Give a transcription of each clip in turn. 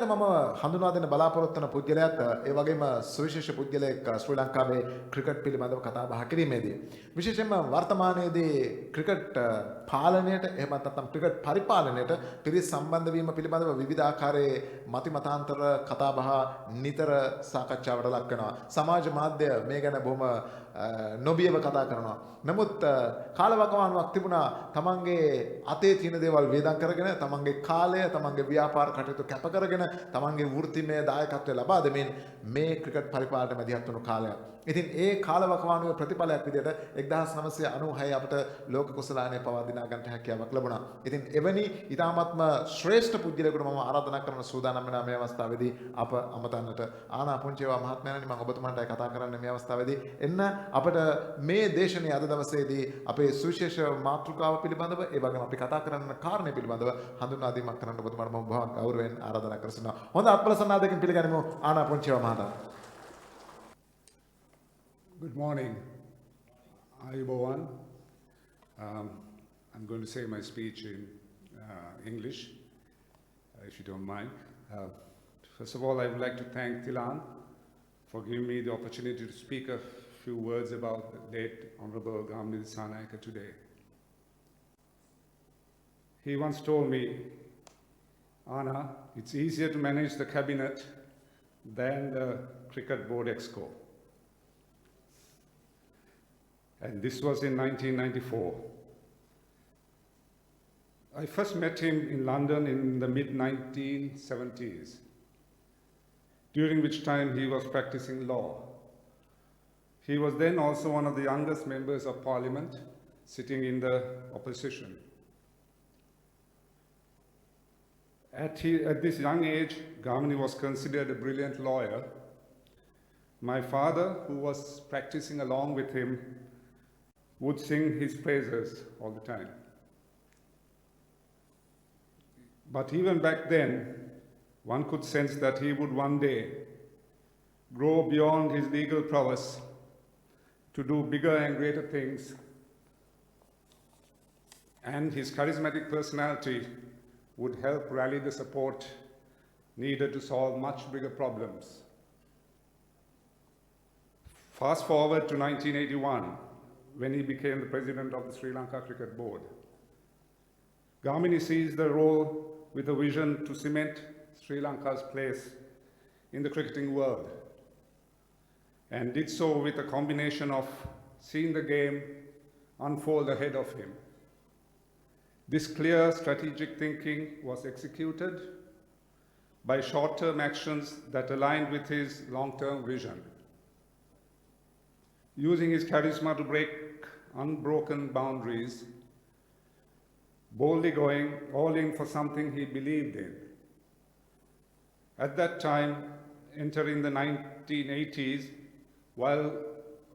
අනිකට මම හඳුනා දෙන්න බලාපොරොත්තු වන පුද්ගලයාත් ඒ වගේම සුවිශේෂ පුද්ගලයෙක් ශ්‍රී ලංකාවේ ක්‍රිකට් පිළිබඳව කතා බහ කිරීමේදී විශේෂයෙන්ම වර්තමානයේදී ක්‍රිකට් පාලනයට එහෙම නැත්නම් ක්‍රිකට් පරිපාලනයට පිරිස් සම්බන්ධ වීම පිළිබඳව විවිධ ආකාරයේ මතිමතාන්තර කතා බහ නිතර සාකච්ඡාවට ලක් වෙනවා. සමාජ මාධ්‍ය මේ ගැන බොහොම නොබියව කතා කරනවා. නමුත් කාලවකවානුවක් තිබුණා තමන්ගේ අතේ තියෙන දේවල් වේදම් කරගෙන තමන්ගේ කාලය තමන්ගේ ව්‍යාපාර කටයුතු කැප කරගෙන තමන්ගේ වෘත්තිමය දායකත්වය ලබා දෙමින් මේ ක්‍රිකට් පරිපාලනයට මැදිහත් වුණු කාලයක්. ඉතින් ඒ කාලවකවානුවේ ප්‍රතිඵලයක් විදිහට 1996 අපිට ලෝක කුසලානය පවා දිනා ගන්නට හැකියාවක් ලැබුණා. ඉතින් එවැනි ඊ타ත්ම ශ්‍රේෂ්ඨ පුද්ගලයෙකුට මම ආරාධනා කරන සූදානම් වෙනා මේ අවස්ථාවේදී අප අමතන්නට ආනා පුංචේවා මහත්මයාණනි මම ඔබතුමාටයි කතා කරන්න මේ අවස්ථාවේදී එන්න අපිට මේ දේශනයේ අද දවසේදී අපේ සුවිශේෂ මාතෘකාව පිළිබඳව ඒ වගේම අපි කතා කරන කාරණේ පිළිබඳව හඳුන්වා දීමක් කරන්න ඔබතුමාට මම බොහොම ගෞරවයෙන් ආරාධනා කරනවා. හොඳ අත්පල සන්නාදයෙන් පිළිගනිමු ආනා පුංචේවා මහතා. Good morning, everyone. I'm going to say my speech in English, if you don't mind. First of all, I would like to thank Tilan for giving me the opportunity to speak a few words about the late Honorable Gamini Dissanayake today. He once told me, Anna, it's easier to manage the cabinet than the cricket board exco. And this was in 1994. I first met him in London in the mid-1970s, during which time he was practicing law. He was then also one of the youngest members of parliament, sitting in the opposition. At this young age, Gamini was considered a brilliant lawyer. My father, who was practicing along with him, would sing his praises all the time. But even back then, one could sense that he would one day grow beyond his legal prowess to do bigger and greater things. And his charismatic personality would help rally the support needed to solve much bigger problems. Fast forward to 1981, when he became the president of the Sri Lanka Cricket Board. Gamini seized the role with a vision to cement Sri Lanka's place in the cricketing world, and did so with a combination of seeing the game unfold ahead of him. This clear strategic thinking was executed by short-term actions that aligned with his long-term vision. Using his charisma to break unbroken boundaries, boldly going all in for something he believed in. At that time, entering the 1980s, while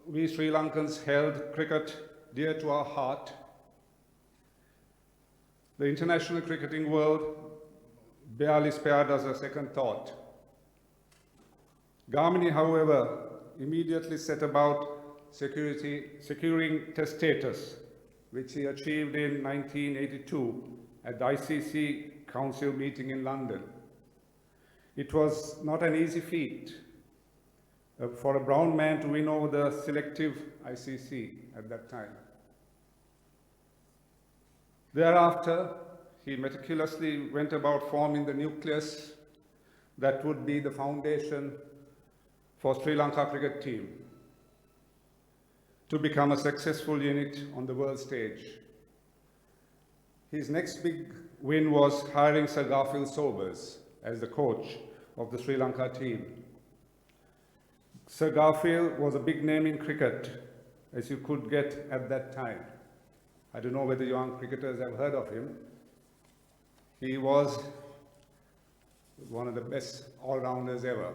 we Sri Lankans held cricket dear to our heart, the international cricketing world barely spared us a second thought. Gamini, however, immediately set about securing test status, which he achieved in 1982 at the ICC Council meeting in London. It was not an easy feat for a brown man to win over the selective ICC at that time. Thereafter, he meticulously went about forming the nucleus that would be the foundation for Sri Lanka cricket team to become a successful unit on the world stage. His next big win was hiring Sir Garfield Sobers as the coach of the Sri Lanka team. Sir Garfield was a big name in cricket, as you could get at that time. I don't know whether young cricketers have heard of him. He was one of the best all-rounders ever.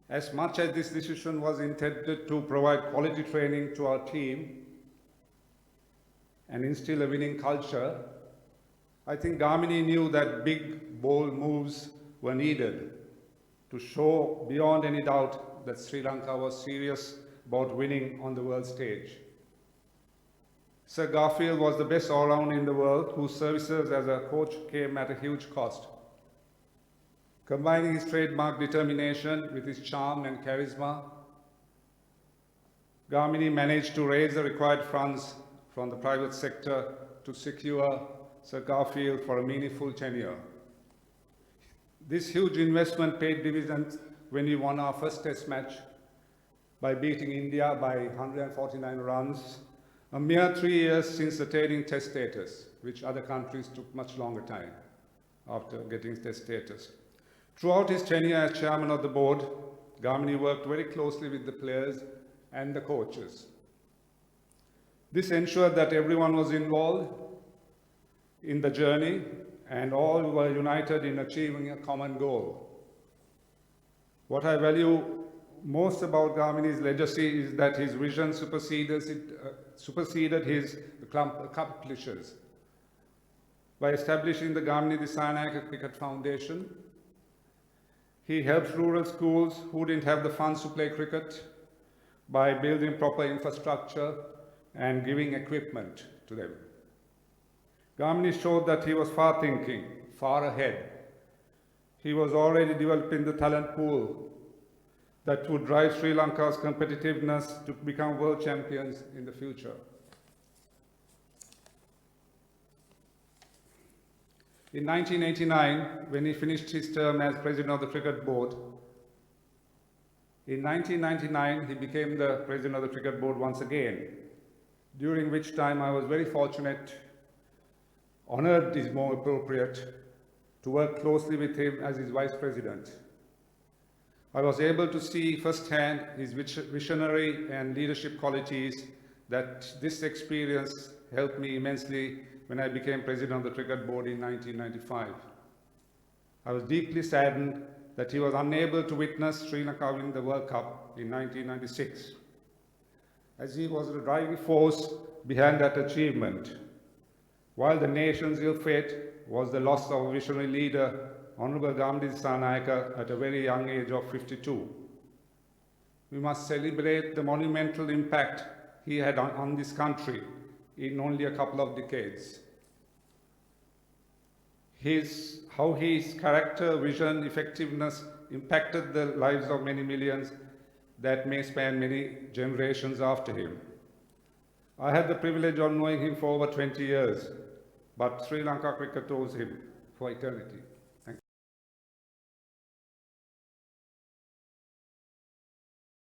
As much as this decision was intended to provide quality training to our team and instill a winning culture, I think Gamini knew that big, bold moves were needed to show beyond any doubt that Sri Lanka was serious about winning on the world stage. Sir Garfield was the best all-round in the world, whose services as a coach came at a huge cost. Combining his trademark determination with his charm and charisma, Gamini managed to raise the required funds from the private sector to secure Sir Garfield for a meaningful tenure. This huge investment paid dividends when we won our first test match by beating India by 149 runs, a mere 3 years since attaining test status, which other countries took much longer time after getting test status. Throughout his tenure as chairman of the board, Gamini worked very closely with the players and the coaches. This ensured that everyone was involved in the journey and all were united in achieving a common goal. What I value most about Gamini's legacy is that his vision superseded his accomplishments. By establishing the Gamini Dissanayake Cricket Foundation, he helped rural schools who didn't have the funds to play cricket by building proper infrastructure and giving equipment to them. Gamini showed that he was far thinking, far ahead. He was already developing the talent pool that would drive Sri Lanka's competitiveness to become world champions in the future. In 1989, when he finished his term as president of the cricket board, in 1999, he became the president of the cricket board once again, during which time I was very fortunate, honored is more appropriate, to work closely with him as his vice president. I was able to see firsthand his visionary and leadership qualities. That this experience helped me immensely when I became president of the cricket board in 1995. I was deeply saddened that he was unable to witness Sri Lanka win the World Cup in 1996, as he was the driving force behind that achievement, while the nation's ill fate was the loss of a visionary leader, Honorable Gamini Dissanayake, at a very young age of 52. We must celebrate the monumental impact he had on this country in only a couple of decades. How his character, vision, effectiveness impacted the lives of many millions that may span many generations after him. I had the privilege of knowing him for over 20 years, but Sri Lanka cricket owes him for eternity.